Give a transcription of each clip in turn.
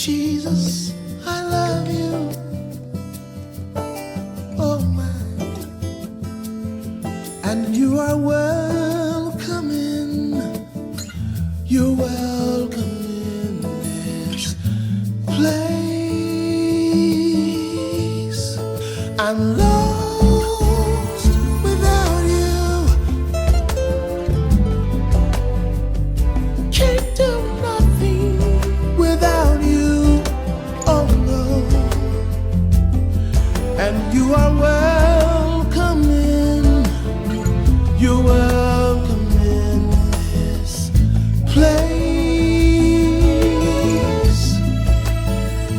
Jesus, I love you. Oh my, and you are welcome in. You're welcome in this place. I'm lost without you. Can't do nothing without you. Oh no. And you are welcome in. You're welcome in this place.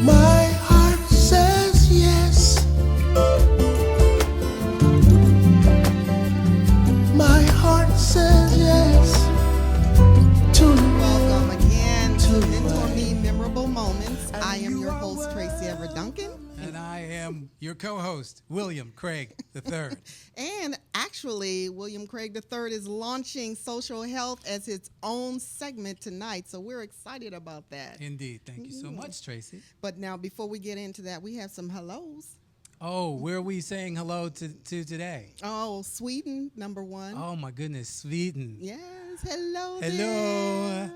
My heart says yes. My heart says yes to Welcome again to to MentorMe Memorable Moments. I am your host, Tracy Everette Duncan. And I am your co-host, William Craig III. And actually, William Craig III is launching social health as its own segment tonight. So we're excited about that. Indeed. Thank you so much, Tracy. But now, before we get into that, we have some hellos. Oh, where are we saying hello to today? Oh, Sweden, number one. Oh, my goodness, Sweden. Yes, hello Hello. there.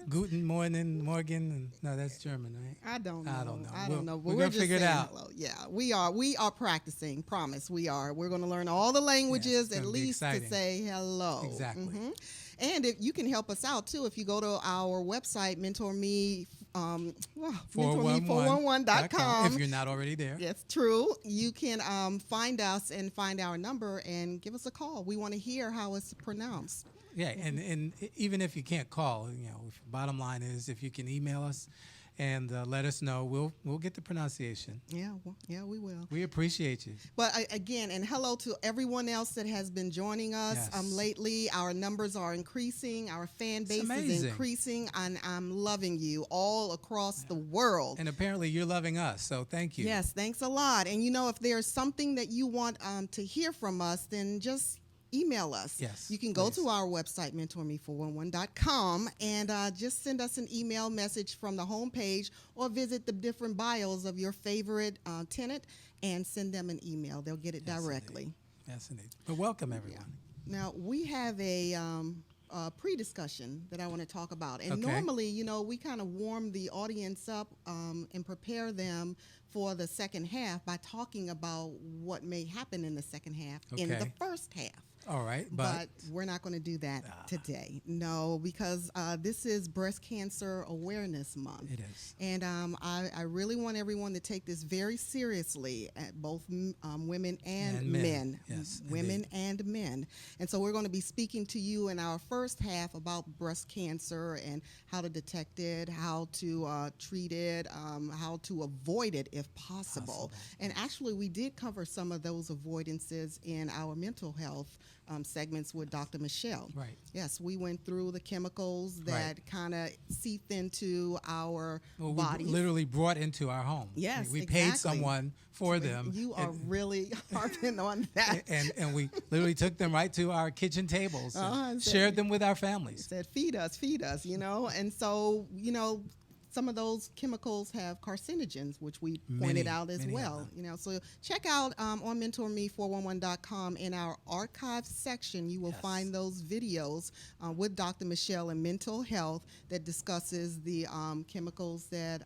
Guten Morgen, Morgen. No, that's German, right? I don't know. I don't know. I don't know. But we're gonna just figure it saying out. hello. Yeah, we are. We are practicing. Promise, we are. We're going to learn all the languages it's at gonna be least to exciting. say hello. Exactly. And if you can help us out too, if you go to our website, MentorMe, MentorMe411.com. If you're not already there. That's true. You can find us and find our number and give us a call. We want to hear how it's pronounced. Yeah, and even if you can't call, bottom line is if you can email us and let us know, we'll get the pronunciation. Yeah, we will. We appreciate you. But again, and hello to everyone else that has been joining us Yes. lately. Our numbers are increasing. Our fan base is amazing. increasing, and I'm loving you all across the world. And apparently you're loving us, so thank you. Yes, thanks a lot. And if there's something that you want to hear from us, then just email us. Yes, You can go please. to our website, MentorMe411.com, and just send us an email message from the homepage or visit the different bios of your favorite tenant and send them an email. They'll get it Yes, directly. indeed. Yes, indeed. But welcome, everyone. Now, we have a pre-discussion that I want to talk about. And Okay. normally, we kind of warm the audience up and prepare them for the second half by talking about what may happen in the second half in the Okay. first half. All right, But we're not going to do that today. No, because this is Breast Cancer Awareness Month. it is. And I really want everyone to take this very seriously, at both women and men. Yes, women indeed. and men. And so we're going to be speaking to you in our first half about breast cancer and how to detect it, how to treat it, how to avoid it if possible. And actually, we did cover some of those avoidances in our mental health segments with Dr. Michelle. Right. Yes, we went through the chemicals that kind of seep into our Well, bodies. we literally brought into our home. Yes, we exactly. paid someone for them. You are really harping on that. and we literally took them right to our kitchen tables and shared them with our families. Said, feed us, And so, some of those chemicals have carcinogens, which we pointed out as many of well. So check out on MentorMe411.com in our archive section. You will Yes. find those videos with Dr. Michelle and mental health that discusses the chemicals that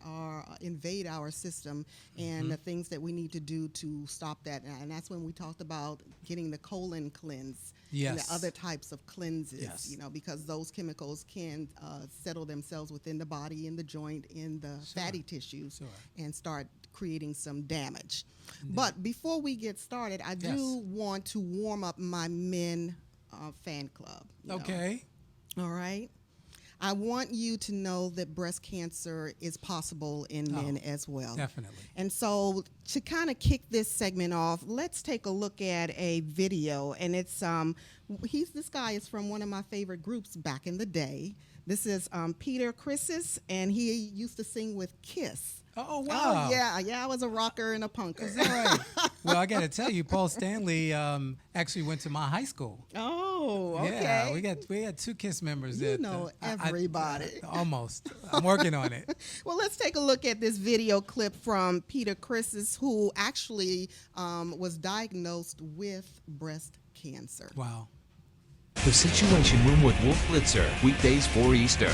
invade our system and the things that we need to do to stop that. And that's when we talked about getting the colon cleanse. And Yes. the other types of cleanses, Yes. because those chemicals can settle themselves within the body, in the joint, in the fatty tissues, Sure. and start creating some damage. But before we get started, I do want to warm up my men fan club. Okay. All right. I want you to know that breast cancer is possible in men as well. Definitely. And so to kind of kick this segment off, let's take a look at a video. And it's this guy is from one of my favorite groups back in the day. This is Peter Crisis, and he used to sing with Kiss. Oh, wow. Oh, yeah, I was a rocker and a punker. Is that right? Well, I got to tell you, Paul Stanley actually went to my high school. Oh, okay. Yeah, we had 2 KISS members. You know everybody. Almost. I'm working on it. Well, let's take a look at this video clip from Peter Crisis, who actually was diagnosed with breast cancer. Wow. The Situation Room with Wolf Blitzer, weekdays 4 Eastern.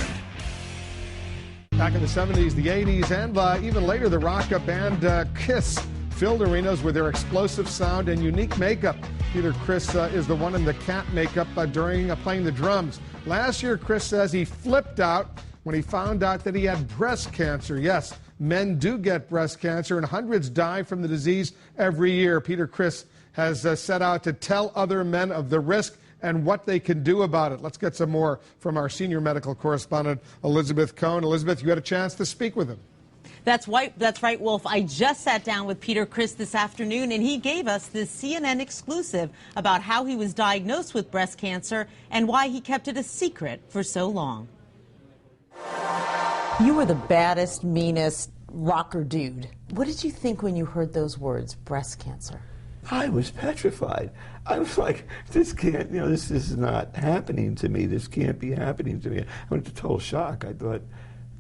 Back in the 70s, the 80s, and even later, the rock band KISS filled arenas with their explosive sound and unique makeup. Peter Criss is the one in the cat makeup during playing the drums. Last year, Criss says he flipped out when he found out that he had breast cancer. Yes, men do get breast cancer, and hundreds die from the disease every year. Peter Criss has set out to tell other men of the risk and what they can do about it. Let's get some more from our senior medical correspondent, Elizabeth Cohn. Elizabeth, you had a chance to speak with him. That's right, Wolf. I just sat down with Peter Criss this afternoon, and he gave us this CNN exclusive about how he was diagnosed with breast cancer and why he kept it a secret for so long. You were the baddest, meanest rocker dude. What did you think when you heard those words, breast cancer? I was petrified. I was like, this can't, this is not happening to me. This can't be happening to me. I went into total shock. I thought,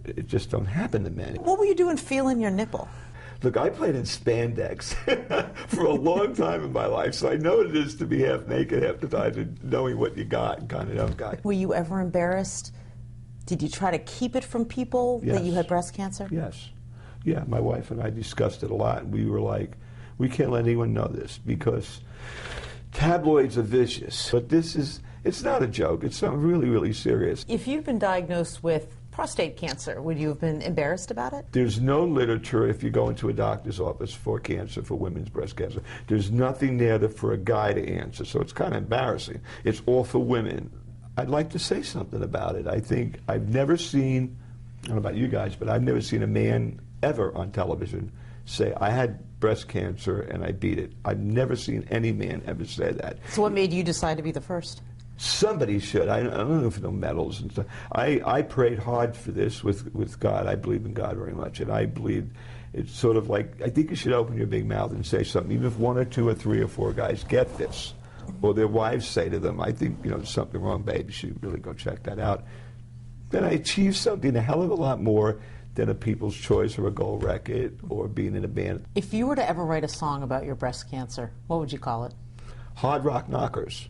it just don't happen to men. What were you doing feeling your nipple? Look, I played in spandex for a long time in my life, so I know what it is to be half naked half the time and knowing what you got kind of guy. Were you ever embarrassed? Did you try to keep it from people that you had breast cancer? Yes. Yeah, my wife and I discussed it a lot, and we were like, we can't let anyone know this because tabloids are vicious. But it's not a joke. It's something really, really serious. If you'd been diagnosed with prostate cancer, would you have been embarrassed about it? There's no literature if you go into a doctor's office for cancer, for women's breast cancer. There's nothing there for a guy to answer, so it's kind of embarrassing. It's all for women. I'd like to say something about it. I think I've never seen, I don't know about you guys, but I've never seen a man ever on television say, I had breast cancer and I beat it. I've never seen any man ever say that. So what made you decide to be the first? Somebody should. I don't know if no medals and stuff. I prayed hard for this with God. I believe in God very much, and I believe it's sort of like, I think you should open your big mouth and say something, even if 1 or 2 or 3 or 4 guys get this, or their wives say to them, I think, there's something wrong, babe, you should really go check that out. Then I achieved something a hell of a lot more than a People's Choice or a gold record or being in a band. If you were to ever write a song about your breast cancer, what would you call it? Hard Rock Knockers.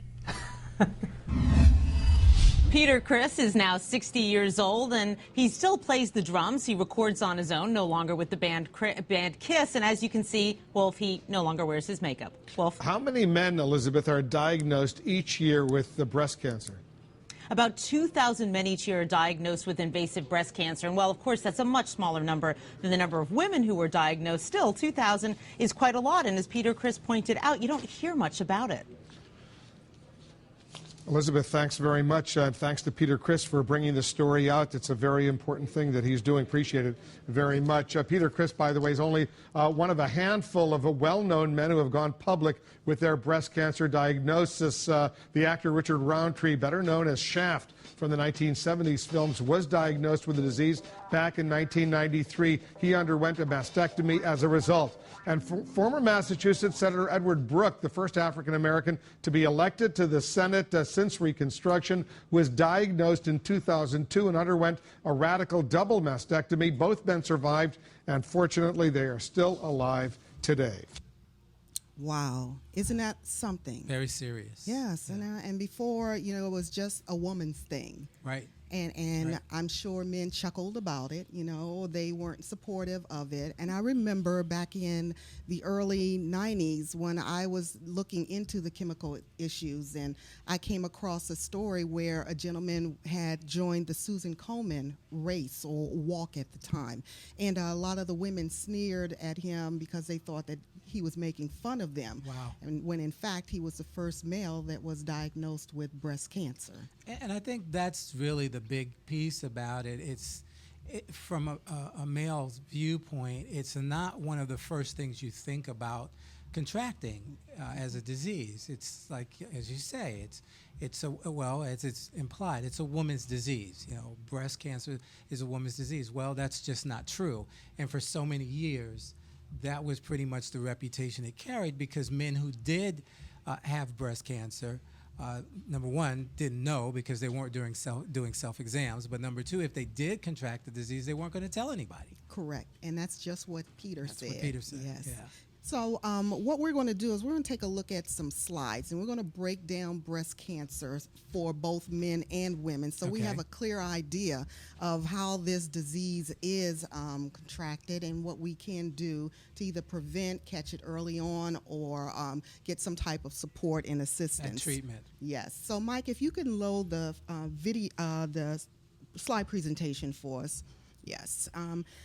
Peter Criss is now 60 years old, and he still plays the drums. He records on his own, no longer with the band KISS. And as you can see, Wolf, he no longer wears his makeup. Wolf? How many men, Elizabeth, are diagnosed each year with the breast cancer? About 2,000 men each year are diagnosed with invasive breast cancer. And while, of course, that's a much smaller number than the number of women who were diagnosed, still 2,000 is quite a lot. And as Peter Criss pointed out, you don't hear much about it. Elizabeth, thanks very much. Thanks to Peter Criss for bringing the story out. It's a very important thing that he's doing. Appreciate it very much. Peter Criss, by the way, is only one of a handful of well-known men who have gone public with their breast cancer diagnosis. The actor Richard Roundtree, better known as Shaft from the 1970s films, was diagnosed with the disease back in 1993. He underwent a mastectomy as a result. And former Massachusetts Senator Edward Brooke, the first African-American to be elected to the Senate since Reconstruction, was diagnosed in 2002 and underwent a radical double mastectomy. Both men survived, and fortunately, they are still alive today. Wow. Isn't that something? Very serious. Yes. Yeah. And before, it was just a woman's thing. Right. And right. I'm sure men chuckled about it. They weren't supportive of it. And I remember back in the early 90s when I was looking into the chemical issues, and I came across a story where a gentleman had joined the Susan Komen race or walk at the time. And a lot of the women sneered at him because they thought that he was making fun of them. Wow. And when in fact he was the first male that was diagnosed with breast cancer. And I think that's really the big piece about it. From a male's viewpoint, it's not one of the first things you think about contracting as a disease. It's like, as you say, it's as it's implied, it's a woman's disease. You know, breast cancer is a woman's disease. Well, that's just not true. And for so many years, that was pretty much the reputation it carried, because men who did have breast cancer, number one, didn't know because they weren't doing self-exams. But number two, if they did contract the disease, they weren't going to tell anybody. Correct. And that's just what Peter said. What Peter said. Yes. Yeah. So what we're going to do is we're going to take a look at some slides, and we're going to break down breast cancer for both men and women, so we have a clear idea of how this disease is contracted and what we can do to either prevent, catch it early on, or get some type of support and assistance. And treatment. Yes. So Mike, if you can load the the slide presentation for us. Yes.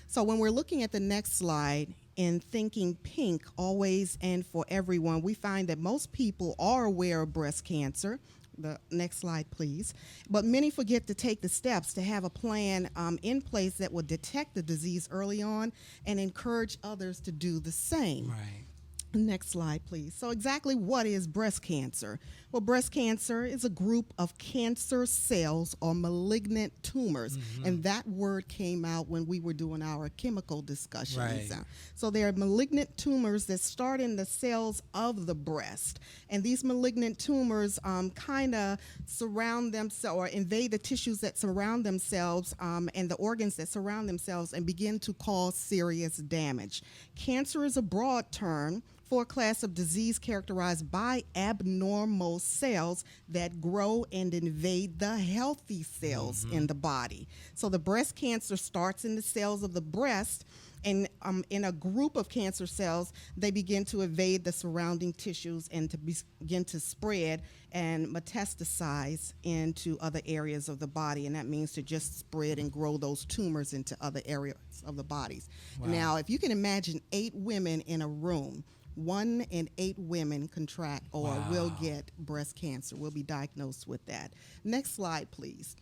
So when we're looking at the next slide, in thinking pink, always and for everyone, we find that most people are aware of breast cancer. The next slide, please. But many forget to take the steps to have a plan in place that will detect the disease early on and encourage others to do the same. Right. Next slide, please. So exactly what is breast cancer? Well, breast cancer is a group of cancer cells or malignant tumors. And that word came out when we were doing our chemical discussions. Right. So they are malignant tumors that start in the cells of the breast. And these malignant tumors kind of surround themselves or invade the tissues that surround themselves and the organs that surround themselves and begin to cause serious damage. Cancer is a broad term for a class of disease characterized by abnormal cells that grow and invade the healthy cells in the body. So the breast cancer starts in the cells of the breast, and in a group of cancer cells, they begin to invade the surrounding tissues and to begin to spread and metastasize into other areas of the body, and that means to just spread and grow those tumors into other areas of the bodies. Wow. Now, if you can imagine 8 women in a room, 1 in 8 women contract or will get breast cancer, will be diagnosed with that. Next slide, please.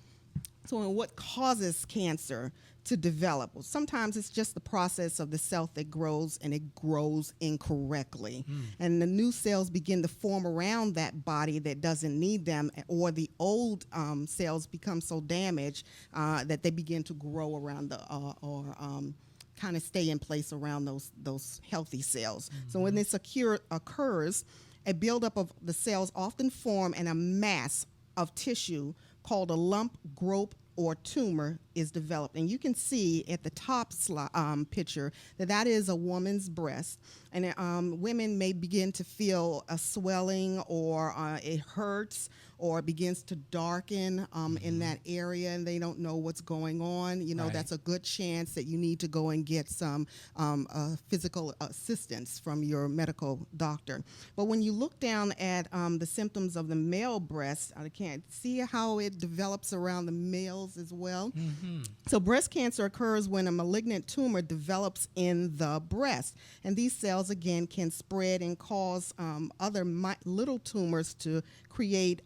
So what causes cancer to develop? Well, sometimes it's just the process of the cell that grows, and it grows incorrectly. And the new cells begin to form around that body that doesn't need them, or the old cells become so damaged that they begin to grow around the kind of stay in place around those healthy cells. So when this occurs, a buildup of the cells often form, and a mass of tissue called a lump, growth, or tumor is developed. And you can see at the top picture that is a woman's breast. And women may begin to feel a swelling, or it hurts, or it begins to darken in that area, and they don't know what's going on. You know, that's a good chance that you need to go and get some physical assistance from your medical doctor. But when you look down at the symptoms of the male breast, I can't see how it develops around the males as well. So breast cancer occurs when a malignant tumor develops in the breast, and these cells again can spread and cause other little tumors to create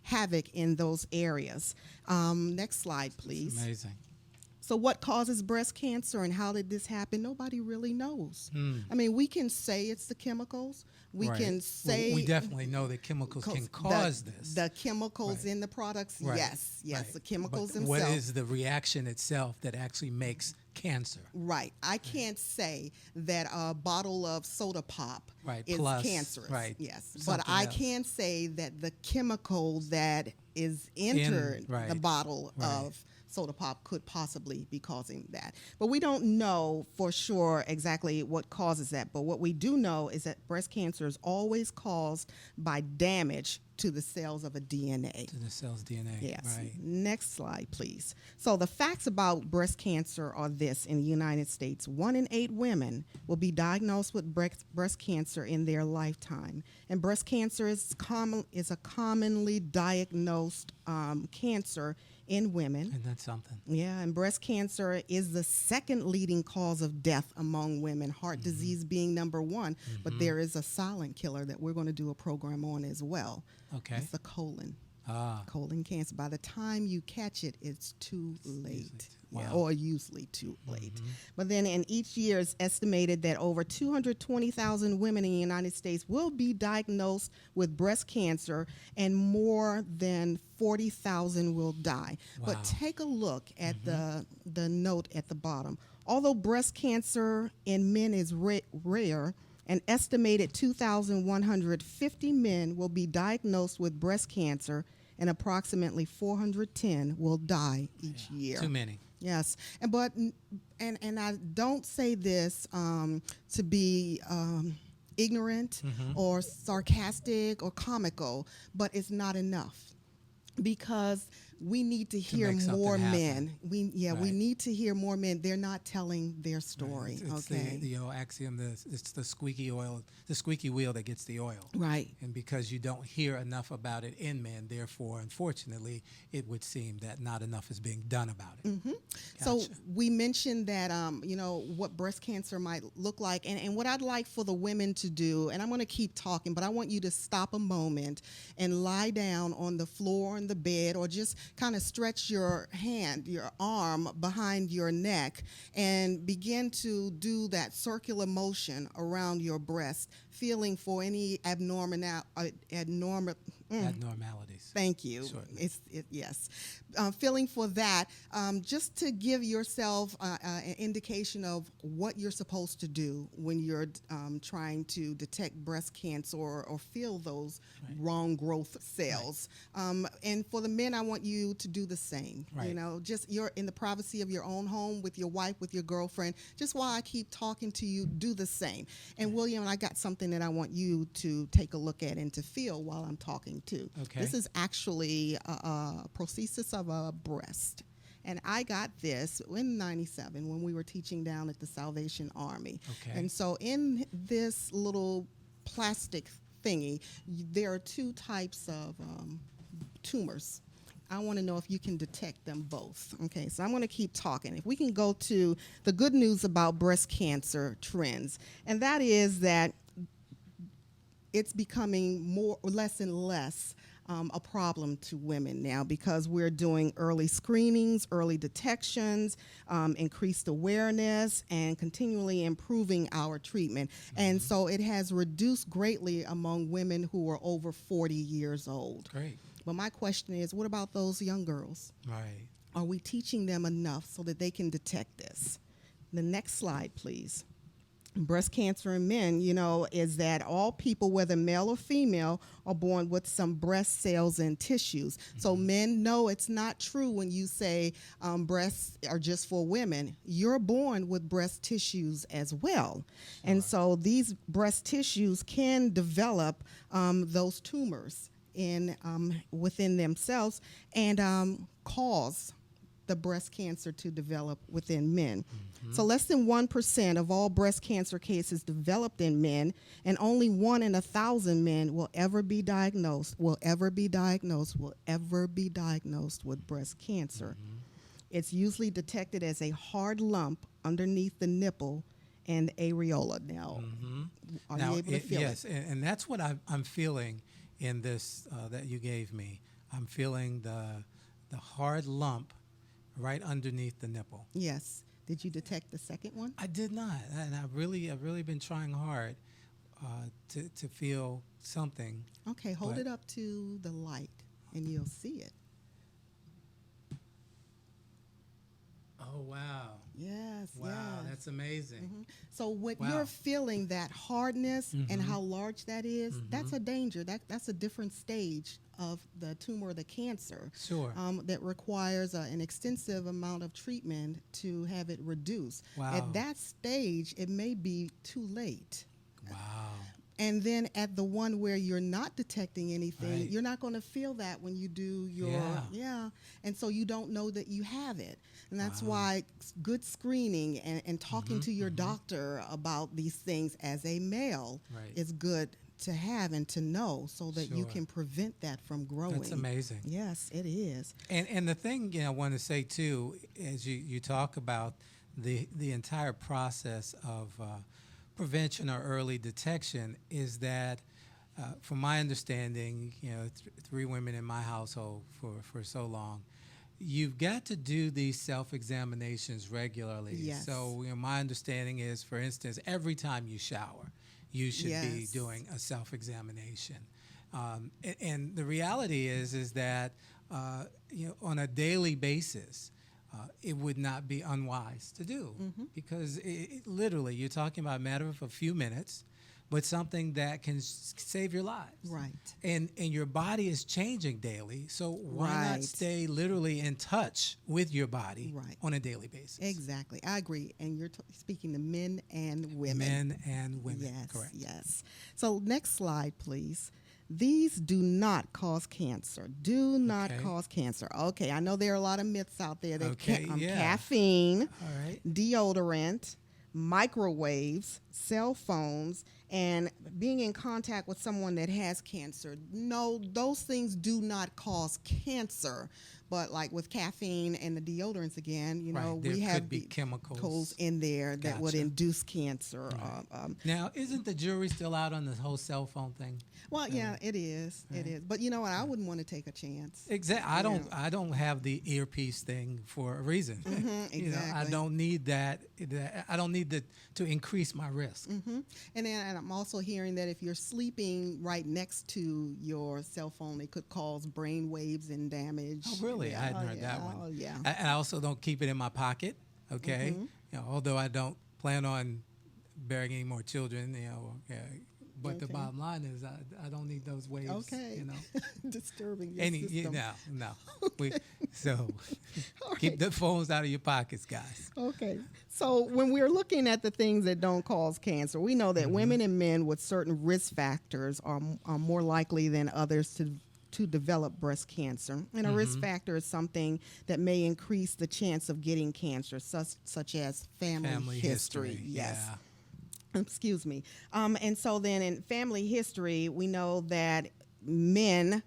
havoc in those areas. Next slide, please. It's amazing. So what causes breast cancer and how did this happen? Nobody really knows. I mean, we can say it's the chemicals. We can say... Well, we definitely know that chemicals can cause this. The chemicals in the products, yes, the chemicals themselves. What is the reaction itself that actually makes cancer? Right. I can't say that a bottle of soda pop is cancerous. Right. Yes. But I can say that the chemical that is entered the bottle of soda pop could possibly be causing that. But we don't know for sure exactly what causes that. But what we do know is that breast cancer is always caused by damage to the cells of a DNA. To the cell's DNA. Yes. Right. Next slide, please. So the facts about breast cancer are this: in the United States, 1 in 8 women will be diagnosed with breast cancer in their lifetime. And breast cancer is a commonly diagnosed cancer in women. And that's something. Yeah, and breast cancer is the second leading cause of death among women, heart disease being number 1. But there is a silent killer that we're going to do a program on as well. Okay. It's the colon Colon cancer. By the time you catch it, it's too late. Yeah, Wow. or usually too late. But then in each year, it's estimated that over 220,000 women in the United States will be diagnosed with breast cancer, and more than 40,000 will die. But Wow. take a look at the note at the bottom. Although breast cancer in men is rare, an estimated 2,150 men will be diagnosed with breast cancer, and approximately 410 will die each year. Too many. Yes, and I don't say this to be ignorant or sarcastic or comical, but it's not enough, because we need to hear make something more happen. men. We Right. need to hear more men. They're not telling their story. It's Okay, the axiom. It's the squeaky wheel that gets the oil. right. And because you don't hear enough about it in men, therefore, unfortunately, it would seem that not enough is being done about it. So Gotcha. we mentioned that, what breast cancer might look like. And what I'd like for the women to do, and I'm going to keep talking, but I want you to stop a moment and lie down on the floor, on the bed, or just kind of stretch your arm behind your neck and begin to do that circular motion around your breast, feeling for any abnormalities. Thank you. Certainly. Yes. Feeling for that, just to give yourself an indication of what you're supposed to do when you're trying to detect breast cancer or feel those wrong growth cells. And for the men, I want you to do the same. Right. Just you're in the privacy of your own home with your wife, with your girlfriend. Just while I keep talking to you, do the same. And William, I got something that I want you to take a look at and to feel while I'm talking too. Okay. This is actually a prosthesis of a breast. And I got this in '97 when we were teaching down at the Salvation Army. Okay. And so in this little plastic thingy, there are two types of tumors. I want to know if you can detect them both. Okay, so I'm going to keep talking. If we can go to the good news about breast cancer trends, and that is that it's becoming less and less a problem to women now, because we're doing early screenings, early detections, increased awareness, and continually improving our treatment. And so it has reduced greatly among women who are over 40 years old. Great. But my question is, what about those young girls? Right. Are we teaching them enough so that they can detect this? The next slide, please. Breast cancer in men, is that all people, whether male or female, are born with some breast cells and tissues. So men know it's not true when you say breasts are just for women. You're born with breast tissues as well. And so these breast tissues can develop those tumors within themselves and cause the breast cancer to develop within men. So less than 1% of all breast cancer cases developed in men, and only 1 in 1,000 men will ever be diagnosed with breast cancer. It's usually detected as a hard lump underneath the nipple and areola. Now, are you able to feel yes, it? and that's what I'm feeling in this that you gave me. I'm feeling the hard lump right underneath the nipple. Yes. Did you detect the second one? I did not, and I've really been trying hard to feel something. Okay, hold But- it up to the light and you'll see it. Oh wow! Yes, Wow, yes. that's amazing. So when Wow. you're feeling that hardness and how large that is, that's a danger. That's a different stage of the tumor or the cancer. Sure. That requires an extensive amount of treatment to have it reduced. Wow. At that stage, it may be too late. Wow. And then at the one where you're not detecting anything, Right. you're not going to feel that when you do your, and so you don't know that you have it. And that's why good screening and talking to your doctor about these things as a male Right. is good to have and to know, so that you Sure. can prevent that from growing. That's amazing. Yes, it is. And the thing I want to say too, as you talk about the entire process of prevention or early detection, is that from my understanding, three women in my household for so long, you've got to do these self-examinations regularly. Yes. So my understanding is, for instance, every time you shower, you should be Yes. doing a self-examination. And the reality is that on a daily basis, it would not be unwise to do, because literally you're talking about a matter of a few minutes, but something that can save your lives. Right. And your body is changing daily, so why not Right. stay literally in touch with your body Right. on a daily basis? Exactly. I agree. And you're speaking to men and women. Men and women, Yes. correct. Yes. So next slide, please. These do not cause cancer. Do not Okay. cause cancer. Okay. I know there are a lot of myths out there that Okay, yeah. caffeine, All right. deodorant, microwaves, cell phones, and being in contact with someone that has cancer. No, those things do not cause cancer. But like with caffeine and the deodorants again, Right, there we could have be the chemicals. in there that would Gotcha. induce cancer. Right. Now, isn't the jury still out on the whole cell phone thing? Well, yeah, it is. It is. But you know what? I wouldn't want to take a chance. Exactly. I don't have the earpiece thing for a reason. I exactly. don't need that. I don't need that to increase my risk. And then I'm also hearing that if you're sleeping right next to your cell phone, it could cause brain waves and damage. Oh, really? Yeah, I hadn't oh, heard yeah, that one. Oh, yeah. And I also don't keep it in my pocket. Okay. Although I don't plan on bearing any more children. But the Okay. bottom line is I don't need those waves. Okay. Disturbing your Any system. no. So All keep right. the phones out of your pockets, guys. Okay. So when we're looking at the things that don't cause cancer, we know that women and men with certain risk factors are more likely than others to develop breast cancer. And a risk factor is something that may increase the chance of getting cancer, such as family history. Yes. Yeah. Excuse me. And so then in family history, we know that men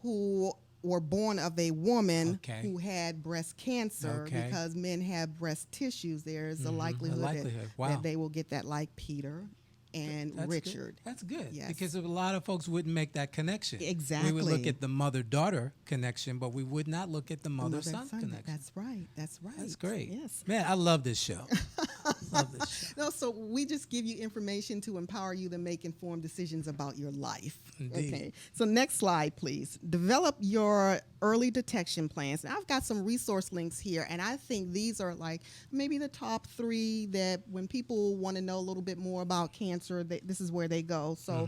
who were born of a woman Okay. who had breast cancer, Okay. because men have breast tissues, there's a likelihood, Wow. that they will get that, like Peter and That's Richard. Good. That's good. Yes. Because a lot of folks wouldn't make that connection. Exactly. We would look at the mother-daughter connection, but we would not look at the mother-son Son, connection. That's right. That's right. That's great. Yes. Man, I love this show. Love this show. No, so we just give you information to empower you to make informed decisions about your life. Indeed. Okay. So next slide, please. Develop your early detection plans. Now, I've got some resource links here, and I think these are like maybe the top 3 that when people want to know a little bit more about cancer, this is where they go. So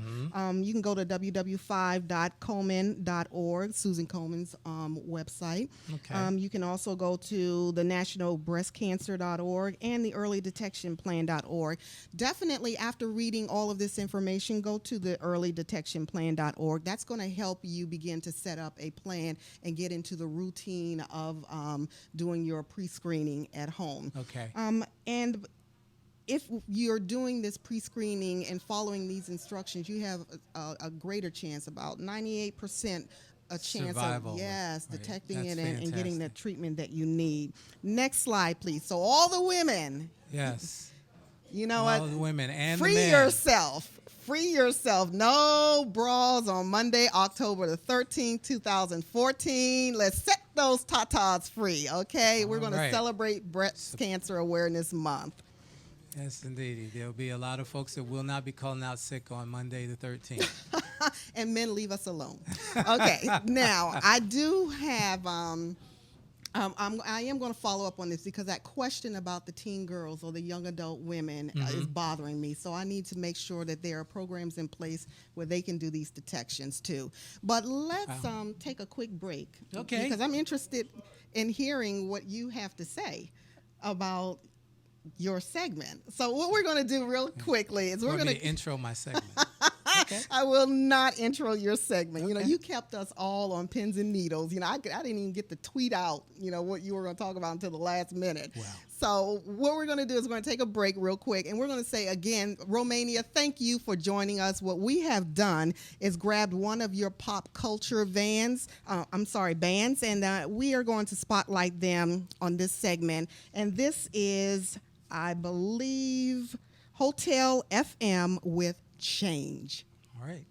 you can go to www.5.komen.org, Susan Komen's website. Okay. You can also go to the nationalbreastcancer.org and the earlydetectionplan.org. Definitely, after reading all of this information, go to the earlydetectionplan.org. That's going to help you begin to set up a plan and get into the routine of doing your pre-screening at home. Okay. And if you're doing this pre-screening and following these instructions, you have a greater chance, about 98% a chance Survival. of Right. detecting That's it and getting the fantastic. treatment that you need. Next slide, please. So all the women, Yes. you know All what? the women and Free the men. yourself. Free yourself. No bras on Monday, October the 13th, 2014. Let's set those tatas free, okay? We're going to right. celebrate Breast Cancer Awareness Month. Yes, indeed. There'll be a lot of folks that will not be calling out sick on Monday the 13th. And men, leave us alone. Okay, now I do have. I am going to follow up on this because that question about the teen girls or the young adult women is bothering me. So I need to make sure that there are programs in place where they can do these detections too. But let's take a quick break. Okay. Because I'm interested in hearing what you have to say about your segment. So what we're going to do real quickly is we're going to intro my segment. Okay. I will not intro your segment. You know, Okay. you kept us all on pins and needles. You know, I didn't even get to tweet out, what you were going to talk about until the last minute. Wow. So what we're going to do is we're going to take a break real quick, and we're going to say again, Romania, thank you for joining us. What we have done is grabbed one of your pop culture bands, and we are going to spotlight them on this segment. And this is, I believe, Hotel FM with Change. All right.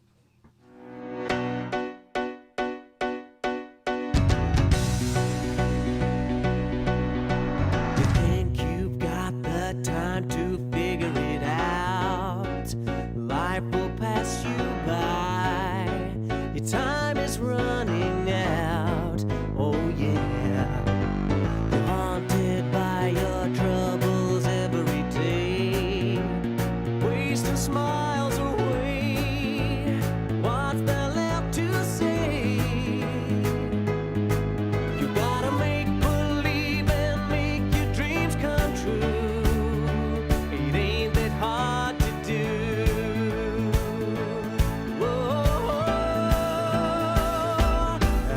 time to figure it out. Life will pass you by. Your time is running out. Oh yeah. You're haunted by your troubles every day, wasting smiles away. What's there left to say? You gotta make believe and make your dreams come true. It ain't that hard to do. Whoa.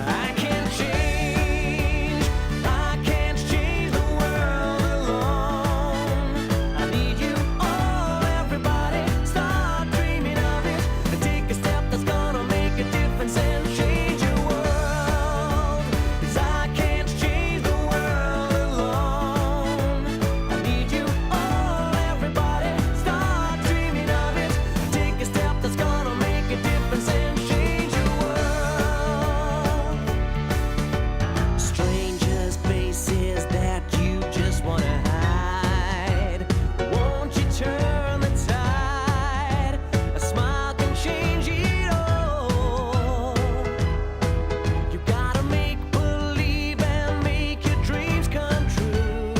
I can't change the world alone. I need you all, everybody. Start dreaming of it and take a step that's gonna make a difference and change your world. 'Cause I can't change the world alone. I need you all, everybody. Start dreaming of it and take a step that's gonna make a difference and change your world. Strangers' faces that you just wanna hide. Won't you turn the tide? A smile can change it all. You gotta make believe and make your dreams come true.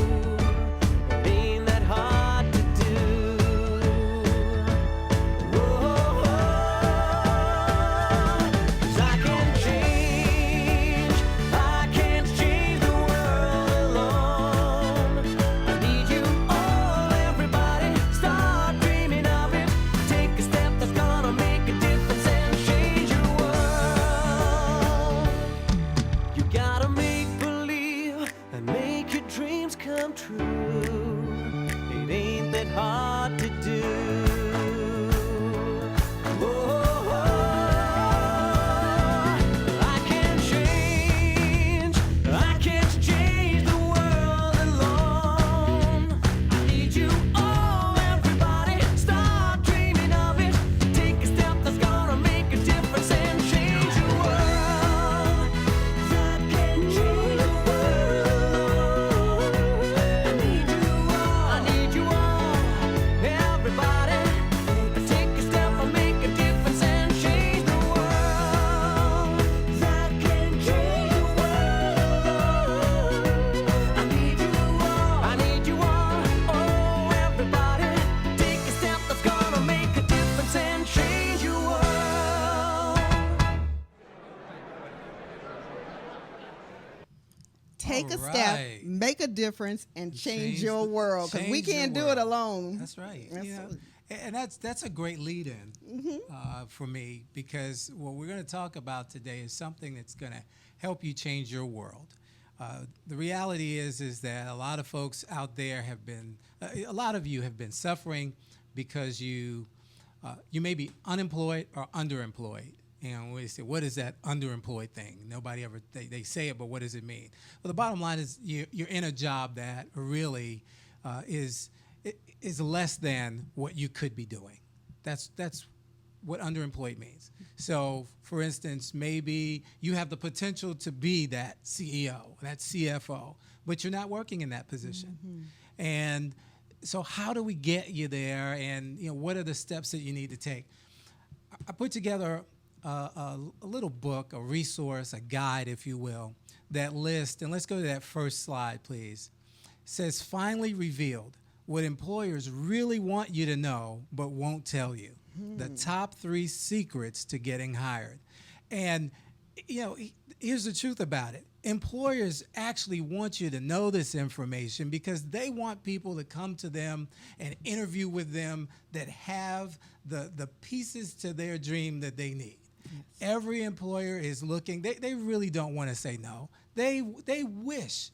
It ain't that hard to do. Whoa. 'Cause I can't change the world alone. I need you all, everybody. Start dreaming of it. Take a step that's gonna make a difference and change your world. You gotta make believe and make your dreams come true. It ain't that hard to do. Whoa. I can't change the world alone. I need you all, everybody. Start dreaming of it. Take a step that's gonna make a difference and change your world. 'Cause I can't change the world alone. I need you all, everybody. Take a step and make a difference and change the world. 'Cause I can't change the world alone. I need you all, oh everybody. Take a step that's gonna make a difference and change your world. Take a All step, right. make a difference, and change your the- world. Because we change your can't do world. it alone. That's right. You know, Absolutely. and that's a great lead-in for me, because what we're going to talk about today is something that's going to help you change your world. The reality is that a lot of folks out there have been, a lot of you have been suffering because you may be unemployed or underemployed. And we say, what is that underemployed thing? Nobody ever, they say it, but what does it mean? Well, the bottom line is you're in a job that really is less than what you could be doing. That's what underemployed means. So, for instance, maybe you have the potential to be that CEO, that CFO, but you're not working in that position. And so how do we get you there, and what are the steps that you need to take? I put together a little book, a resource, a guide, if you will, that lists, and let's go to that first slide, please. It says, finally revealed, what employers really want you to know but won't tell you. The top 3 secrets to getting hired. And, here's the truth about it. Employers actually want you to know this information because they want people to come to them and interview with them that have the pieces to their dream that they need. Yes. Every employer is looking, they really don't want to say no. They wish,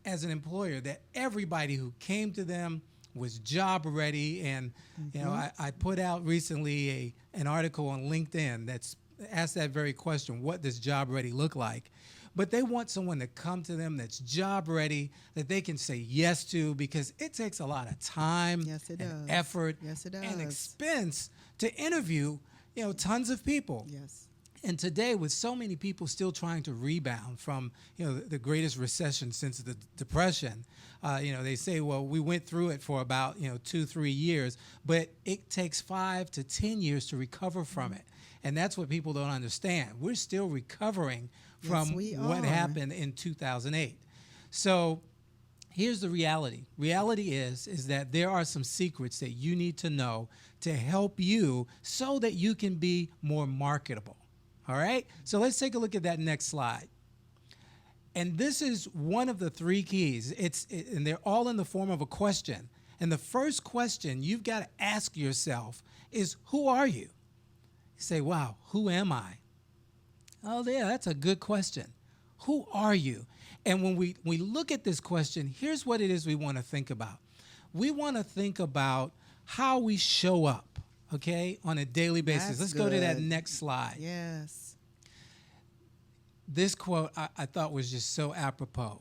as an employer, that everybody who came to them was job ready. And I put out recently an article on LinkedIn that's asked that very question: what does job ready look like? But they want someone to come to them that's job ready, that they can say yes to, because it takes a lot of time, and effort, and expense to interview, tons of people. Yes. And today, with so many people still trying to rebound from, the greatest recession since the Depression, they say, well, we went through it for about, 2-3 years, but it takes 5 to 10 years to recover from it. And that's what people don't understand. We're still recovering from what happened in 2008. So here's the reality. Reality is that there are some secrets that you need to know to help you so that you can be more marketable. All right? So let's take a look at that next slide. And this is one of the 3 keys. And they're all in the form of a question. And the first question you've got to ask yourself is, who are you? You say, wow, who am I? Oh, yeah, that's a good question. Who are you? And when we look at this question, here's what it is we want to think about. We want to think about how we show up, okay, on a daily basis. Let's go to that next slide. Yes. This quote I thought was just so apropos.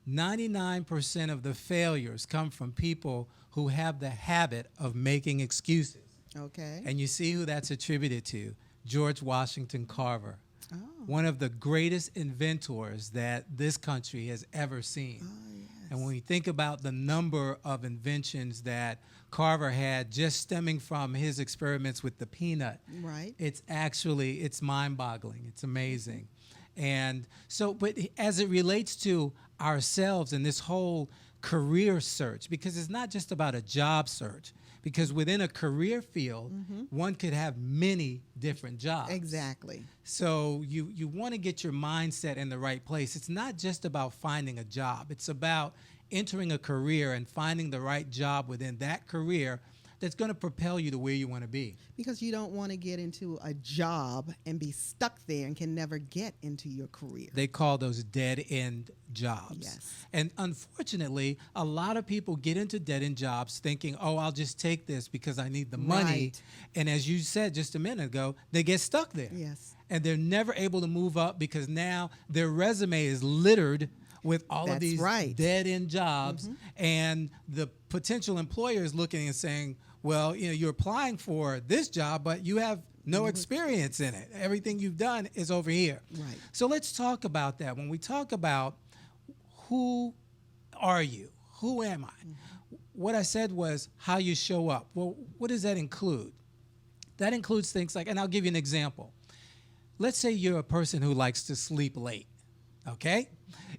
99% of the failures come from people who have the habit of making excuses. Okay. And you see who that's attributed to? George Washington Carver. Oh. One of the greatest inventors that this country has ever seen. Oh, yes. And when we think about the number of inventions that Carver had just stemming from his experiments with the peanut, Right. it's mind-boggling. It's amazing. And so, but as it relates to ourselves and this whole career search, because it's not just about a job search, because within a career field, one could have many different jobs. Exactly. So you want to get your mindset in the right place. It's not just about finding a job. It's about entering a career and finding the right job within that career that's going to propel you to where you want to be. Because you don't want to get into a job and be stuck there and can never get into your career. They call those dead-end jobs. Yes. And unfortunately, a lot of people get into dead-end jobs thinking, oh, I'll just take this because I need the money. Right. And as you said just a minute ago, they get stuck there. Yes. And they're never able to move up because now their resume is littered with all of these dead-end jobs. And the potential employer is looking and saying, well, you're applying for this job, but you have no experience in it. Everything you've done is over here. Right. So let's talk about that. When we talk about who are you? Who am I? What I said was how you show up. Well, what does that include? That includes things like, and I'll give you an example. Let's say you're a person who likes to sleep late, okay?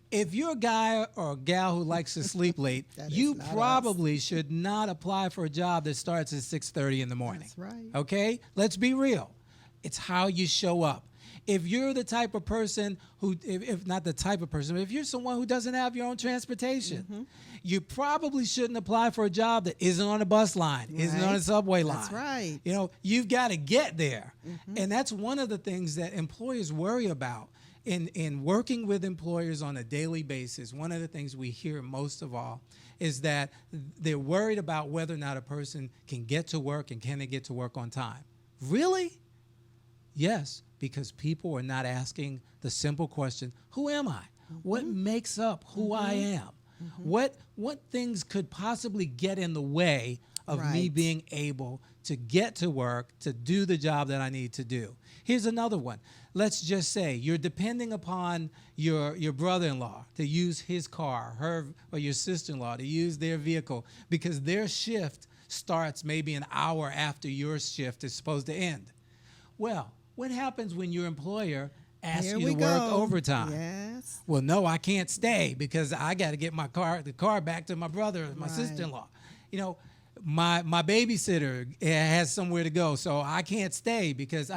If you're a guy or a gal who likes to sleep late, you probably should not apply for a job that starts at 6:30 in the morning. That's right. Okay? Let's be real. It's how you show up. If you're the type of person who, if not the type of person, but if you're someone who doesn't have your own transportation, you probably shouldn't apply for a job that isn't on a bus line, isn't on a subway line. That's right. You've got to get there. And that's one of the things that employers worry about. In working with employers on a daily basis, one of the things we hear most of all is that they're worried about whether or not a person can get to work and can they get to work on time. Really? Yes, because people are not asking the simple question, who am I? What makes up who I am? What things could possibly get in the way of me being able to get to work, to do the job that I need to do? Here's another one. Let's just say you're depending upon your brother-in-law to use his car, her or your sister-in-law to use their vehicle because their shift starts maybe an hour after your shift is supposed to end. Well, what happens when your employer asks you to work overtime? Yes. Well, no, I can't stay because I got to get the car back to my brother, my sister-in-law. My babysitter has somewhere to go, so I can't stay because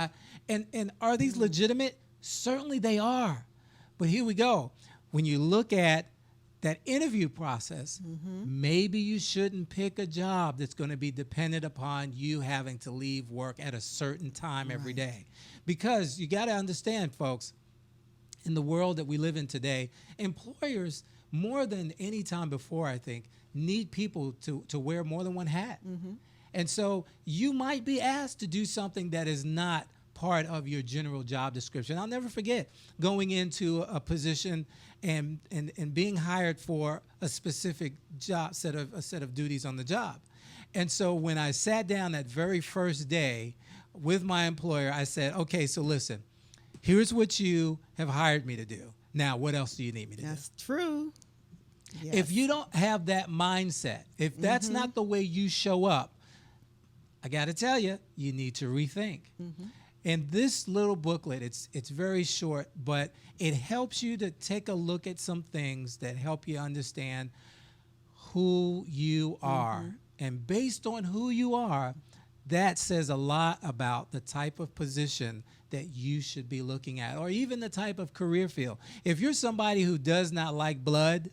and are these legitimate? Certainly they are. But here we go. When you look at that interview process, maybe you shouldn't pick a job that's going to be dependent upon you having to leave work at a certain time every day. Because you got to understand, folks, in the world that we live in today, employers, more than any time before, I think, need people to wear more than one hat. And so you might be asked to do something that is not part of your general job description. I'll never forget going into a position and being hired for a specific job, a set of duties on the job. And so when I sat down that very first day with my employer, I said, okay, so listen, Here's what you have hired me to do. Now, what else do you need me to do? That's true. Yes. If you don't have that mindset, if that's not the way you show up, I got to tell you, you need to rethink. And this little booklet, it's very short, but it helps you to take a look at some things that help you understand who you are. And based on who you are, that says a lot about the type of position that you should be looking at, or even the type of career field. If you're somebody who does not like blood,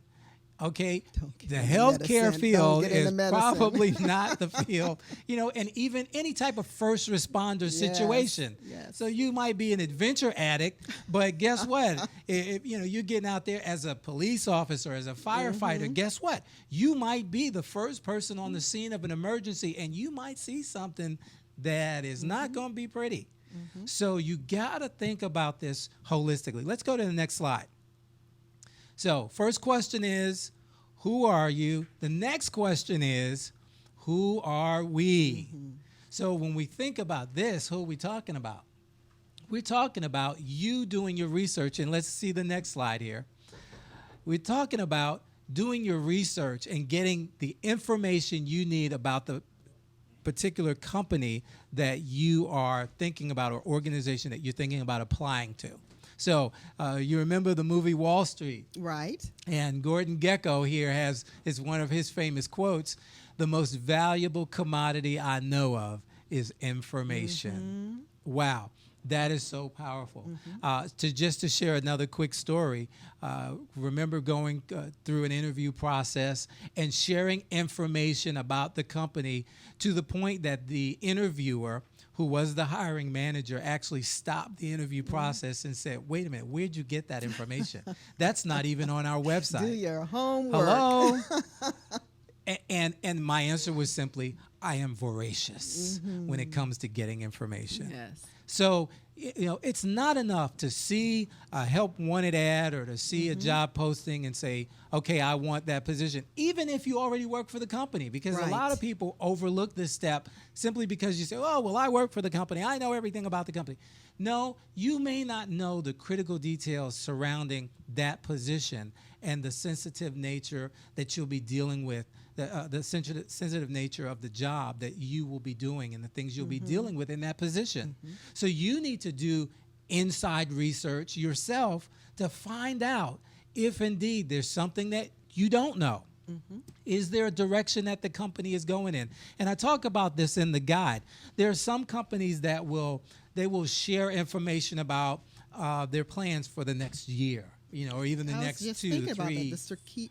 okay, the healthcare field is probably not the field, and even any type of first responder situation. Yes. So you might be an adventure addict, but guess what? If you're getting out there as a police officer, as a firefighter, guess what? You might be the first person on the scene of an emergency, and you might see something that is not going to be pretty. So you got to think about this holistically. Let's go to the next slide. So first question is, who are you? The next question is, who are we? So when we think about this, who are we talking about? We're talking about you doing your research, and let's see the next slide here. We're talking about doing your research and getting the information you need about the particular company that you are thinking about, or organization that you're thinking about applying to. So you remember the movie Wall Street. Right. And Gordon Gekko here is one of his famous quotes, "The most valuable commodity I know of is information." Wow, that is so powerful. To share another quick story, remember going through an interview process and sharing information about the company to the point that the interviewer, who was the hiring manager, actually stopped the interview process and said, "Wait a minute, where'd you get that information? That's not even on our website." Do your homework. Hello? And my answer was simply, I am voracious when it comes to getting information. Yes. So, it's not enough to see a help wanted ad or to see a job posting and say, okay, I want that position, even if you already work for the company, because a lot of people overlook this step simply because you say, oh, well, I work for the company. I know everything about the company. No, you may not know the critical details surrounding that position and the sensitive nature that you'll be dealing with, the sensitive nature of the job that you will be doing and the things you'll be dealing with in that position. So you need to do inside research yourself to find out if indeed there's something that you don't know. Is there a direction that the company is going in? And I talk about this in the guide. There are some companies that will share information about their plans for the next year. Or even the next 2 to 3. About that,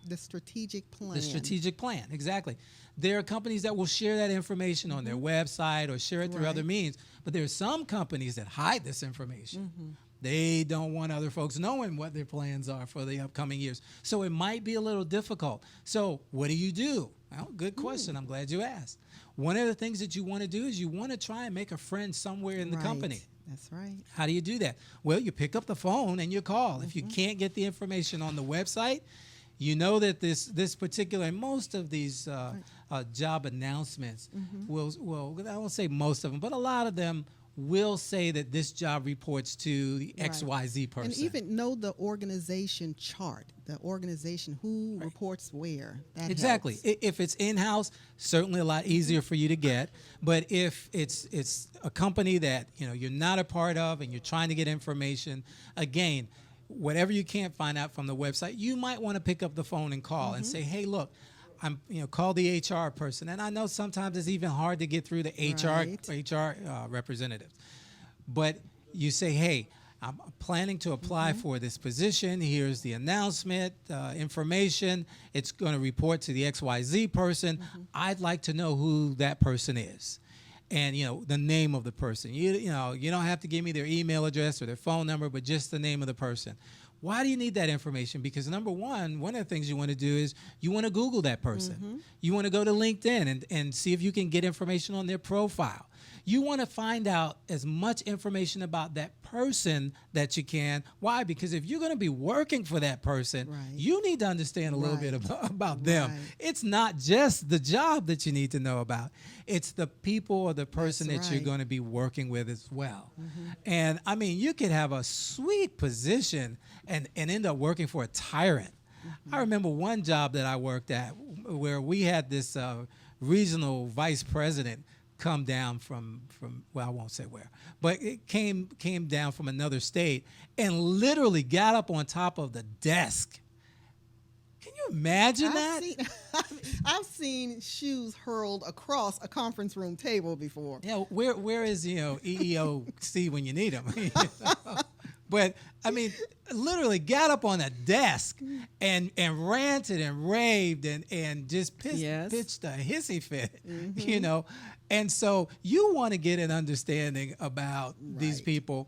the strategic plan. The strategic plan, exactly. There are companies that will share that information on their website or share it through other means, but there are some companies that hide this information. They don't want other folks knowing what their plans are for the upcoming years. So it might be a little difficult. So what do? Well, good question. I'm glad you asked. One of the things that you want to do is you want to try and make a friend somewhere in the company. That's right. How do you do that? Well, you pick up the phone and you call. If you can't get the information on the website, you know that this particular, most of these job announcements will, I won't say most of them, but a lot of them will say that this job reports to the XYZ person. And even know the organization chart, the organization, who reports where. That exactly. helps. If it's in-house, certainly a lot easier for you to get. But if it's a company that you're not a part of and you're trying to get information, again, whatever you can't find out from the website, you might want to pick up the phone and call and say, hey, look, I'm call the HR person. And I know sometimes it's even hard to get through the HR representatives. But you say, hey, I'm planning to apply for this position. Here's the announcement, information. It's going to report to the XYZ person. I'd like to know who that person is. And, the name of the person. You don't have to give me their email address or their phone number, but just the name of the person. Why do you need that information? Because number one of the things you want to do is you want to Google that person. You want to go to LinkedIn and see if you can get information on their profile. You want to find out as much information about that person that you can. Why? Because if you're going to be working for that person, you need to understand a little bit about them. It's not just the job that you need to know about. It's the people or the person that you're going to be working with as well. And I mean, you could have a sweet position and end up working for a tyrant. I remember one job that I worked at where we had this regional vice president come down from well, I won't say where, but it came down from another state and literally got up on top of the desk. Can you imagine that? I've seen shoes hurled across a conference room table before. Yeah, where is EEOC when you need them? But I mean, literally got up on a desk and ranted and raved and just pitched a hissy fit, And so you want to get an understanding about these people.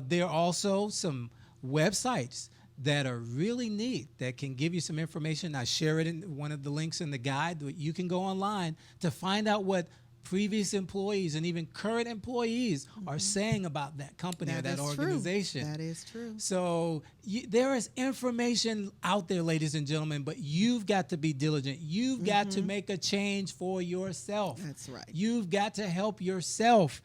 There are also some websites that are really neat that can give you some information. I share it in one of the links in the guide. You can go online to find out what previous employees and even current employees are saying about that company or that organization. That is true. So there is information out there, ladies and gentlemen, but you've got to be diligent. You've got to make a change for yourself. That's right. You've got to help yourself.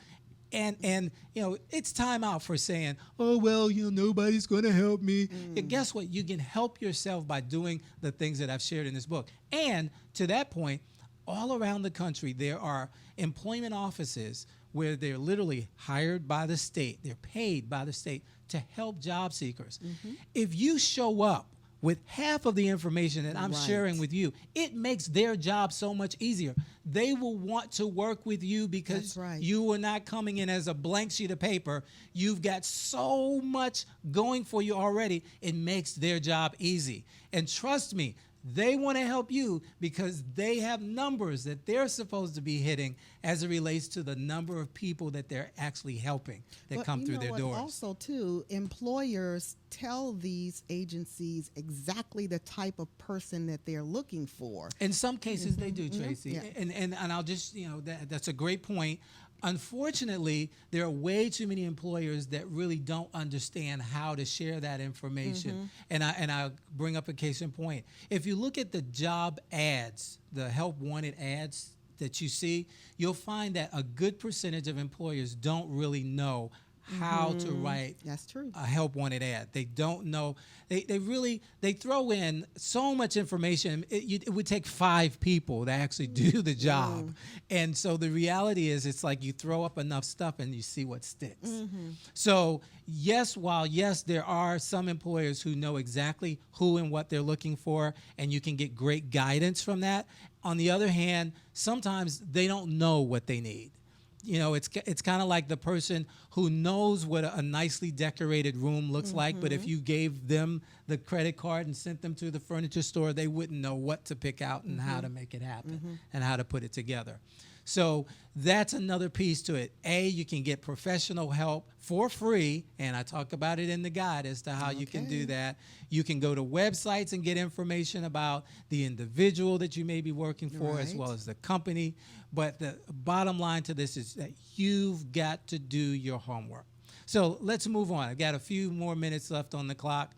And it's time out for saying, oh, well, nobody's going to help me. And guess what? You can help yourself by doing the things that I've shared in this book. And to that point, all around the country, there are employment offices where they're literally hired by the state. They're paid by the state to help job seekers. If you show up with half of the information that I'm sharing with you, it makes their job so much easier. They will want to work with you because you are not coming in as a blank sheet of paper. You've got so much going for you already. It makes their job easy. And trust me, they want to help you because they have numbers that they're supposed to be hitting as it relates to the number of people that they're actually helping that come through their doors. Also, too, employers tell these agencies exactly the type of person that they're looking for. In some cases, they do, Tracy. And I'll just, that's a great point. Unfortunately, there are way too many employers that really don't understand how to share that information. And I'll bring up a case in point. If you look at the job ads, the help wanted ads that you see, you'll find that a good percentage of employers don't really know how to write a help wanted ad. They don't know. They throw in so much information. It would take 5 people to actually do the job. And so the reality is it's like you throw up enough stuff and you see what sticks. So while there are some employers who know exactly who and what they're looking for, and you can get great guidance from that. On the other hand, sometimes they don't know what they need. It's kind of like the person who knows what a nicely decorated room looks like, but if you gave them the credit card and sent them to the furniture store, they wouldn't know what to pick out and how to make it happen and how to put it together. So that's another piece to it. You can get professional help for free, and I talk about it in the guide as to how you can do that. You can go to websites and get information about the individual that you may be working for as well as the company. But the bottom line to this is that you've got to do your homework. So let's move on. I've got a few more minutes left on the clock.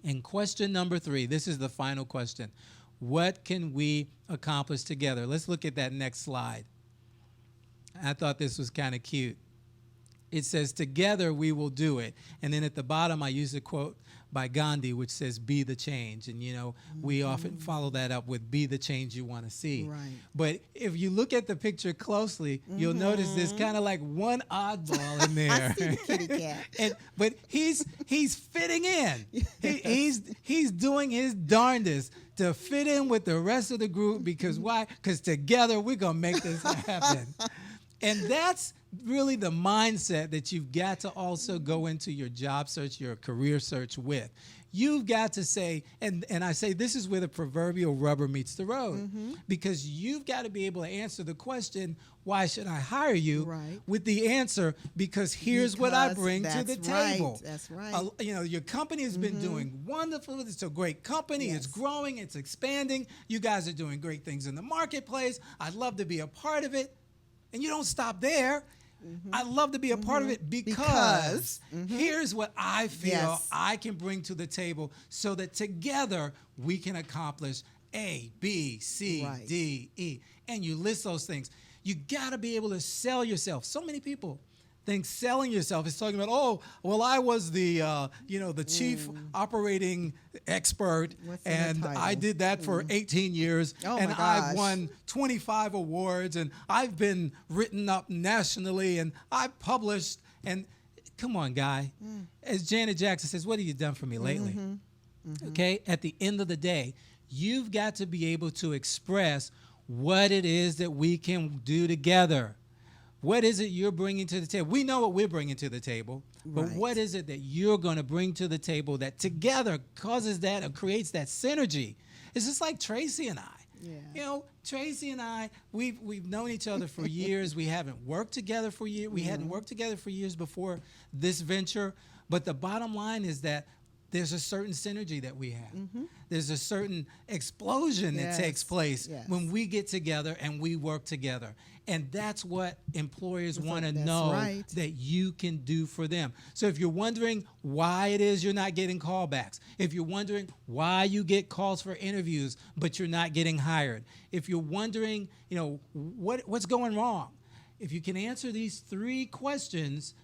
And question number 3, this is the final question. What can we accomplish together? Let's look at that next slide. I thought this was kind of cute. It says, together we will do it. And then at the bottom, I use a quote by Gandhi, which says, be the change. And, we often follow that up with be the change you want to see. But if you look at the picture closely, you'll notice there's kind of like one oddball in there. I see the kitty cat. But he's fitting in. He's doing his darndest to fit in with the rest of the group because why? Because together we're going to make this happen. And that's really the mindset that you've got to also go into your job search, your career search with. You've got to say, and I say this is where the proverbial rubber meets the road, because you've got to be able to answer the question, why should I hire you? Right. With the answer, because here's what I Because bring to the that's right, table. that's right. Your company has been doing wonderful. It's a great company. It's Yes. growing. It's expanding. You guys are doing great things in the marketplace. I'd love to be a part of it. And you don't stop there. I'd love to be a part of it because here's what I feel Yes. I can bring to the table so that together we can accomplish A, B, C, Right. D, E. And you list those things. You got to be able to sell yourself. So many people think selling yourself is talking about, oh, well, I was the chief operating expert, What's in the and title? I did that for 18 years, Oh, and my I've gosh. won 25 awards, and I've been written up nationally, and I've published. And come on, guy. As Janet Jackson says, what have you done for me lately? Okay, at the end of the day, you've got to be able to express what it is that we can do together. What is it you're bringing to the table? We know what we're bringing to the table, but Right. what is it that you're going to bring to the table that together causes that or creates that synergy? It's just like Tracy and I. Yeah. Tracy and I, we've known each other for years. We haven't worked together for years. We hadn't worked together for years before this venture. But the bottom line is that there's a certain synergy that we have. There's a certain explosion that takes Yes. place Yes. when we get together and we work together. And that's what employers want to That's know right. that you can do for them. So if you're wondering why it is you're not getting callbacks, if you're wondering why you get calls for interviews but you're not getting hired, if you're wondering, what's going wrong, if you can answer these 3 questions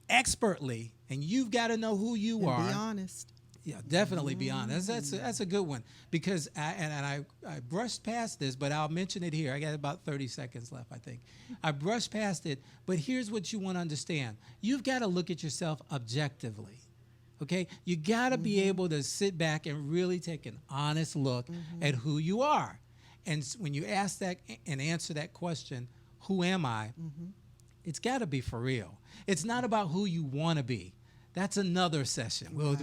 expertly, and you've got to know who you And are. be honest. Yeah, definitely be honest. That's a good one, because I brushed past this, but I'll mention it here. I got about 30 seconds left, I think. I brushed past it, but here's what you want to understand. You've got to look at yourself objectively, okay? You got to be able to sit back and really take an honest look at who you are. And when you ask that and answer that question, who am I? It's got to be for real. It's not about who you want to be. That's another session. We'll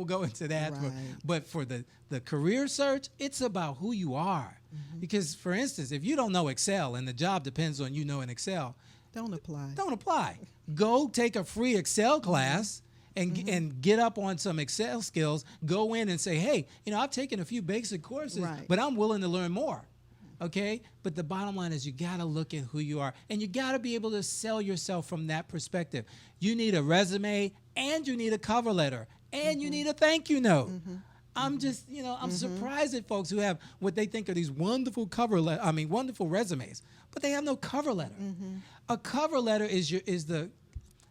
go into that. Right. But for the career search, it's about who you are. Because, for instance, if you don't know Excel and the job depends on you knowing Excel, Don't apply. don't apply. Go take a free Excel class and get up on some Excel skills. Go in and say, hey, I've taken a few basic courses, Right. but I'm willing to learn more. Okay? But the bottom line is you got to look at who you are, and you got to be able to sell yourself from that perspective. You need a resume, and you need a cover letter, and you need a thank you note. I'm just, I'm surprised at folks who have what they think are these wonderful wonderful resumes, but they have no cover letter. A cover letter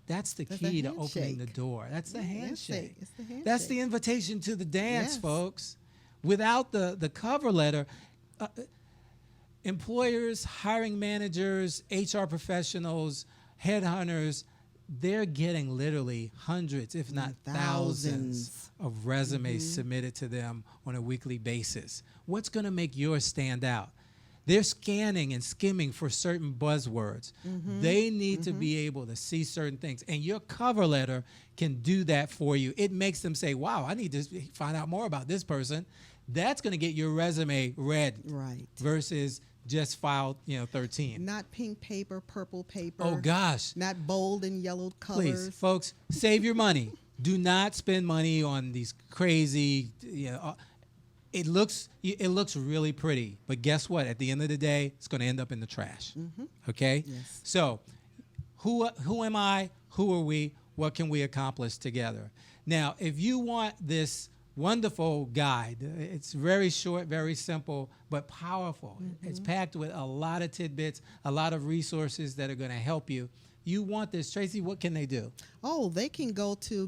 that's the key to opening the handshake. door. That's the handshake. It's the handshake. That's the invitation to the dance, Yes. folks. Without the cover letter, employers, hiring managers, HR professionals, headhunters, they're getting literally hundreds, if not thousands, Thousands. of resumes submitted to them on a weekly basis. What's going to make yours stand out? They're scanning and skimming for certain buzzwords. They need to be able to see certain things. And your cover letter can do that for you. It makes them say, wow, I need to find out more about this person. That's going to get your resume read Right. versus just file 13. Not pink paper, purple paper. Oh, gosh. Not bold and yellow colors. Please, folks, save your money. Do not spend money on these crazy, it looks really pretty, but guess what? At the end of the day, it's going to end up in the trash. Okay? Yes. So, who am I? Who are we? What can we accomplish together? Now, if you want this wonderful guide, it's very short, very simple, but powerful. It's packed with a lot of tidbits, a lot of resources that are going to help you. You want this, Tracy, what can they do? Oh, they can go to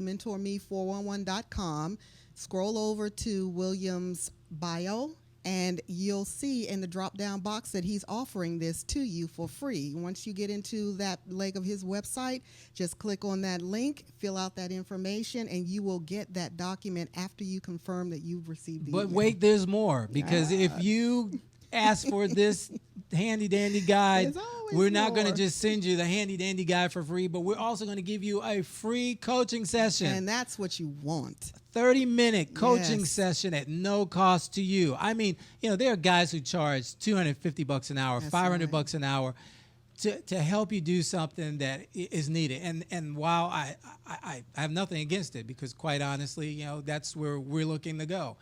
MentorMe411.com, scroll over to William's bio, and you'll see in the drop-down box that he's offering this to you for free. Once you get into that leg of his website, just click on that link, fill out that information, and you will get that document after you confirm that you've received the But email. wait, there's more, because if you ask for this handy dandy guide. There's always We're not going to more. just send you the handy dandy guide for free, but we're also going to give you a free coaching session. And that's what you want. 30-minute coaching Yes. session at no cost to you. I mean, there are guys who charge $250 an hour, That's $500 an hour to help you do something that is needed. And while I have nothing against it, because quite honestly, that's where we're looking to go.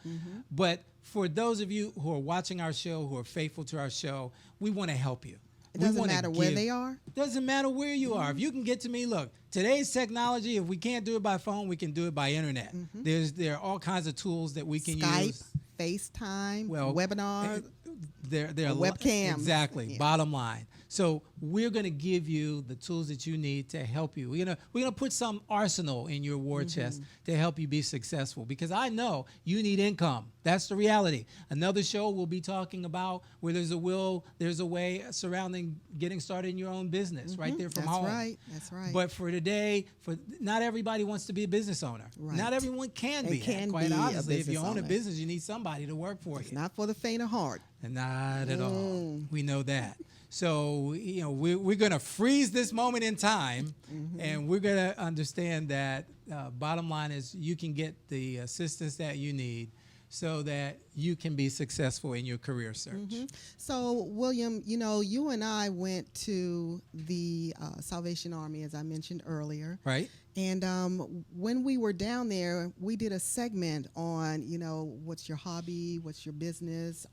But for those of you who are watching our show, who are faithful to our show, we want to help you. It We doesn't wanna matter where give- they are. Doesn't matter where you are. If you can get to me, look, today's technology, if we can't do it by phone, we can do it by internet. There are all kinds of tools that we can Skype, use. FaceTime, Well, webinar. They're webcams. Exactly. Yeah. Bottom line. So we're going to give you the tools that you need to help you. We're gonna put some arsenal in your war chest to help you be successful, because I know you need income. That's the reality. Another show we'll be talking about where there's a will, there's a way surrounding getting started in your own business right there from That's home. right. That's right. But for today, not everybody wants to be a business owner. Right. Not everyone can They be. can Quite be a honestly, if you business own a owner. business, you need somebody to work for It's you. not for the faint of heart. Not at all. We know that. So, we're going to freeze this moment in time, and we're going to understand that bottom line is you can get the assistance that you need so that you can be successful in your career search. So, William, you and I went to the Salvation Army, as I mentioned earlier. Right? And when we were down there, we did a segment on, what's your hobby, what's your business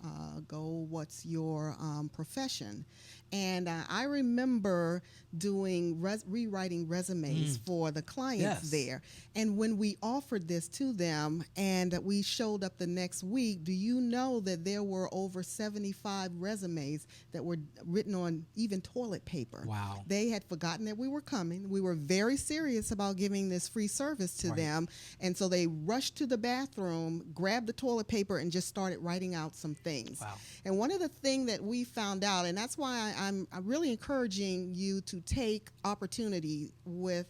goal, what's your profession. And I remember doing rewriting resumes for the clients Yes. there. And when we offered this to them and we showed up the next week, do you know that there were over 75 resumes that were written on even toilet paper? Wow. They had forgotten that we were coming. We were very serious about giving this free service to Right. them. And so they rushed to the bathroom, grabbed the toilet paper, and just started writing out some things. Wow. And one of the things that we found out, and that's why I'm really encouraging you to take opportunity with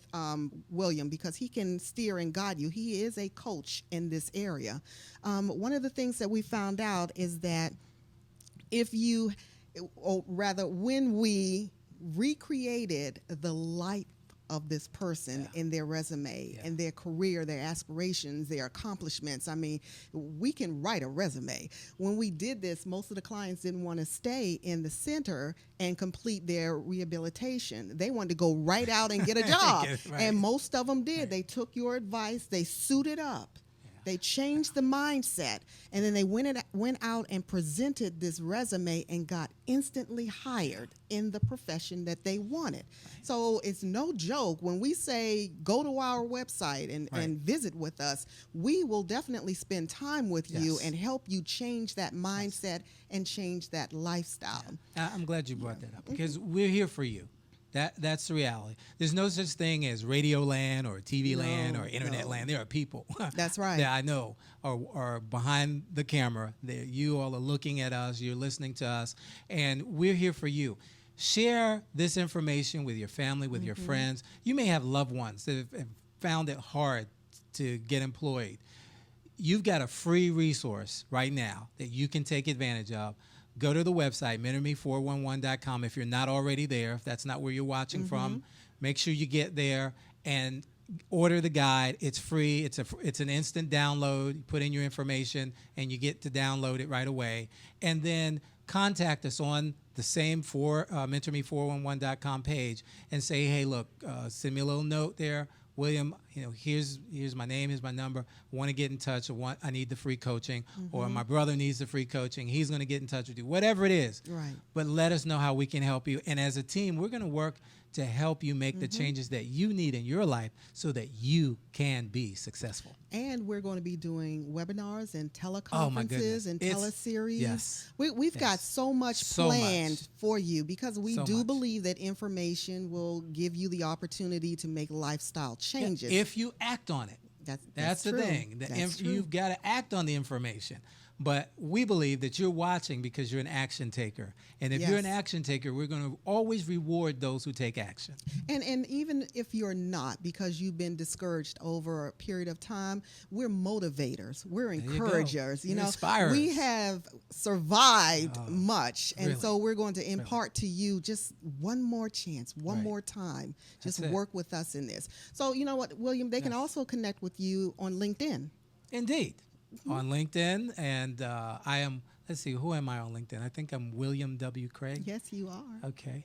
William, because he can steer and guide you. He is a coach in this area. One of the things that we found out is that when we recreated the life of this person in their resume and their career, their aspirations, their accomplishments. I mean, we can write a resume. When we did this, most of the clients didn't want to stay in the center and complete their rehabilitation. They wanted to go right out and get a job. Right. And most of them did. They took your advice, they suited up. They changed the mindset, and then they went out and presented this resume and got instantly hired in the profession that they wanted. So it's no joke when we say go to our website and visit with us. We will definitely spend time with you Yes. and help you change that mindset and change that lifestyle. I'm glad you brought that up, because we're here for you. That's the reality. There's no such thing as radio land or TV land or internet no. land. There are people That's right. that I know are behind the camera. You all are looking at us. You're listening to us, and we're here for you. Share this information with your family, with your friends. You may have loved ones that have found it hard to get employed. You've got a free resource right now that you can take advantage of. Go to the website, MentorMe411.com. If you're not already there, if that's not where you're watching from, make sure you get there and order the guide. It's free. It's an instant download. You put in your information, and you get to download it right away. And then contact us on the same MentorMe411.com page and say, hey, look, send me a little note there. William, here's my name, here's my number. I want to get in touch. I need the free coaching, or my brother needs the free coaching. He's going to get in touch with you. Whatever it is. Right. But let us know how we can help you. And as a team, we're going to work to help you make the changes that you need in your life so that you can be successful. And we're going to be doing webinars and Oh, my goodness. teleconferences and It's- teleseries. yes. We've got Yes. so much So planned much. for you, because we So do much. believe that information will give you the opportunity to make lifestyle changes. If you act on it. That's the true. thing. That's true. You've got to act on the information. But we believe that you're watching because you're an action taker. And if you're an Yes. action taker, we're going to always reward those who take action. And even if you're not, because you've been discouraged over a period of time, we're motivators. We're you go. encouragers. You You're know, inspirers. we have survived much, and really? so we're going to impart to you just one more chance, one Right. more time. Just That's it. work with us in this. So you know what, William? They can also connect with you on LinkedIn. Indeed. On LinkedIn. And I am, let's see, who am I on LinkedIn? I think I'm William W. Craig. Yes, you are. Okay.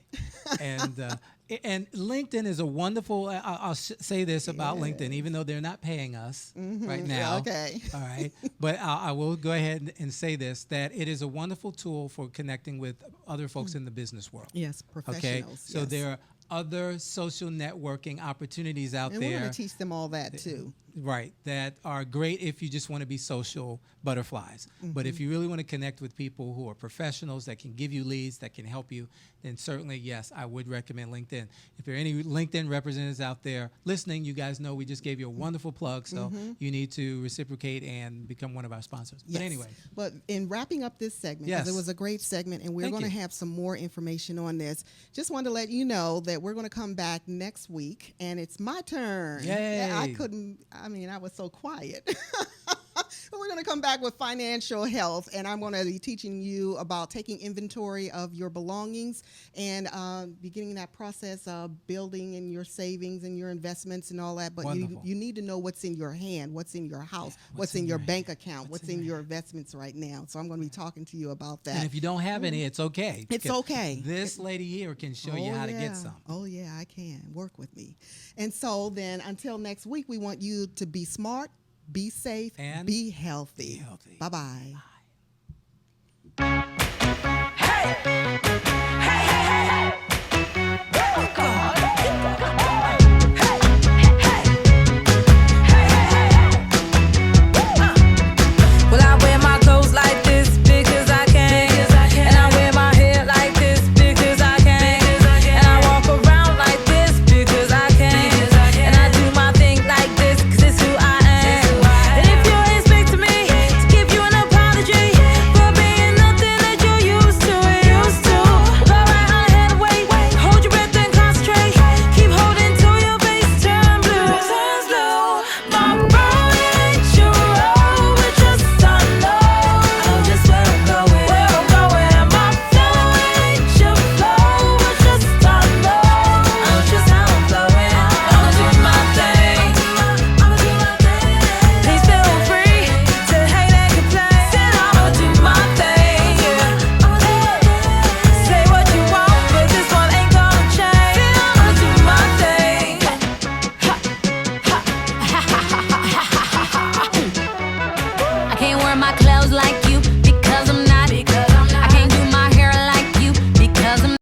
And LinkedIn is a wonderful, I'll say this about LinkedIn, even though they're not paying us right now. Okay. All right. But I will go ahead and say this, that it is a wonderful tool for connecting with other folks in the business world. Yes, Okay. professionals. So yes. there are other social networking opportunities out and there. we're going to teach them all that too. Right, that are great if you just want to be social butterflies. But if you really want to connect with people who are professionals that can give you leads, that can help you, then certainly, yes, I would recommend LinkedIn. If there are any LinkedIn representatives out there listening, you guys know we just gave you a wonderful plug, so you need to reciprocate and become one of our sponsors. Yes. But anyway. But in wrapping up this segment, because Yes. it was a great segment, and we're Thank going to you. have some more information on this, just wanted to let you know that we're going to come back next week, and it's my turn. Yay. I was so quiet. But we're going to come back with financial health, and I'm going to be teaching you about taking inventory of your belongings and beginning that process of building in your savings and your investments and all that. But you Wonderful. need to know what's in your hand, what's in your house, what's in your bank account, what's in your investments right now. So I'm going to be talking to you about that. And if you don't have any, it's okay. It's because okay. This lady here can show you how to get some. Oh, yeah, I can. Work with me. And so then until next week, we want you to be smart, be safe, And be healthy. be healthy. Bye-bye. Hey!